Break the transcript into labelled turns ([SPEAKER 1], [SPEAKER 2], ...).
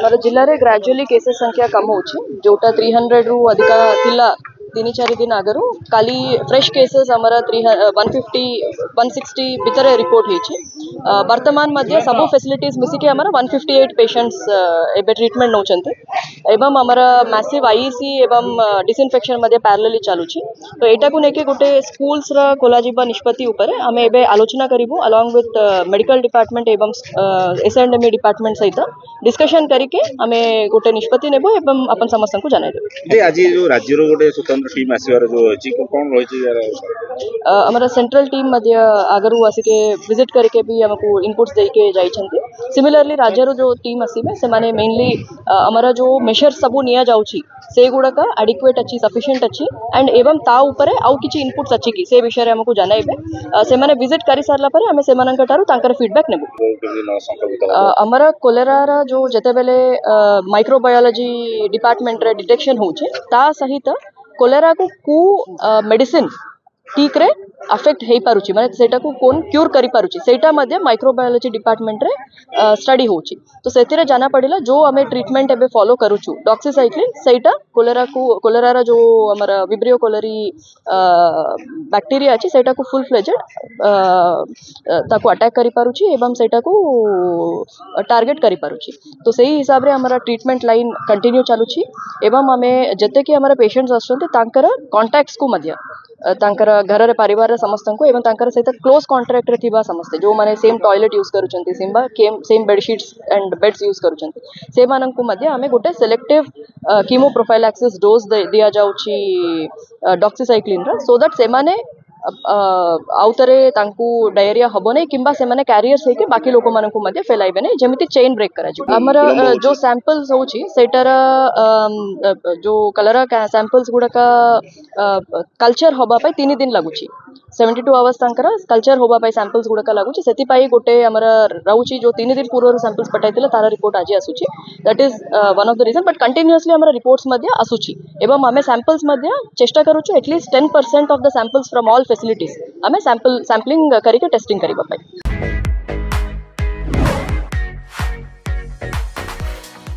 [SPEAKER 1] ଆମର ଜିଲ୍ଲାରେ gradually cases ସଂଖ୍ୟା କମ ହେଉଛି ଯୋଉଟା 300 ଅଧିକା ଥିଲା 3-4 दिन आगरू काली फ्रेश केसेस हमारा 150 160 भितर रिपोर्ट होती वर्तमान मध्य सब फैसिलिटीज मिसिकी हमारा 158 पेशेंट्स एबे ट्रीटमेंट नौचंती एवं हमारा मैसिव आईसी एवं डिसइनफेक्शन मध्य पैरेलली चलुची तो एटा को लेके गोटे स्कूल्स रा खोला जिबा निष्पत्ति ऊपर आमे एबे आलोचना करिवु अलोंग विथ मेडिकल डिपार्टमेंट एवं एसएंडएमई डिपार्टमेंट सहित डिस्कशन करके आमे गोटे निष्पत्ति नेबो एवं अपन समस्त को जनाइ देबो
[SPEAKER 2] जे आज जो राज्य रो गोटे स्वतंत्र टीम आसीबार जो अछि कोन रहिछि यार
[SPEAKER 1] हमारा सेंट्रल टीम मध्य आगरू आसिके विजिट करके भी हमको इनपुट्स देके जाई छंती सिमिलरली राज्य रो जो टीम आसीबे से माने मेनली हमारा जो मेजर्स सब निया जाउची से गुडका एडिक्वेट अछि सफिशिएंट अछि एंड एवं ता ऊपर आउ किछि इनपुट्स अछि कि से विषय रे हमको जनाइबे से माने विजिट करि सारला परे हमें से मानन कटारु तांकर फीडबैक नेबो हमारा कोलेरा रा जो जते बेले माइक्रोबायोलॉजी डिपार्टमेंट रे डिटेक्शन होचे ता सहित कोलेरा को मेडिसिन ठीक रे अफेक्ट हे पारुची माने सेटा को कोन क्यूर करि पारुची सेटा मध्ये माइक्रोबायोलॉजी डिपार्टमेंट रे स्टडी होची तो सेतिरे जाना पडिला जो हमें ट्रीटमेंट एबे फॉलो करूछु डॉक्सीसाइक्लिन सेटा कोलेरा रा जो हमरा विब्रियो कोलेरी बैक्टीरिया अछि सेटा को फुल फ्लेजेड ताको अटैक करि पारुची एवं सेटा को टारगेट करि पारुची तो सही हिसाब रे हमरा ट्रीटमेंट लाइन कंटिन्यू चालुची एवं हमें जते कि हमरा पेशेंट्स आछन्ते तांकर कांटेक्ट्स को मध्ये तांकर घर रे परिवार रे समस्त को एवं तांकर सहित क्लोज कांटेक्ट रे थिबा समस्त जो माने सेम टॉयलेट यूज करूचंती same bedsheets and beds use करूचंती से मानन को मध्ये हमें गोटे सिलेक्टिव कीमो प्रोफाइलैक्सिस डोज दिया जाउची डॉक्सीसाइक्लिन रा सो दैट से माने आउतरे तांकू डायरिया हबो नै किंबा से माने कैरियर्स हे के बाकी लोक मानन को मध्ये फैलाइबे नै जेमिति चेन ब्रेक करा जी हमर जो सैंपल्स होची सेटर जो कलरा सैंपल्स गुडा का कल्चर होबा पय 3 दिन लागुची 72 आवर्स तांकर कल्चर होबा पय सैंपल्स गुडा का लागुची सेति पय गोटे हमर राउची जो 3 दिन पूर्व सैंपल्स पठाइतिले तारा रिपोर्ट आज आसुची that is one of the reason but continuously हमर रिपोर्ट्स मध्ये आसुची एवं हमें सैंपल्स मध्ये चेष्टा करूछु at least 10% of the samples from all facilities हमें सैंपलिंग करके टेस्टिंग करिबा पय।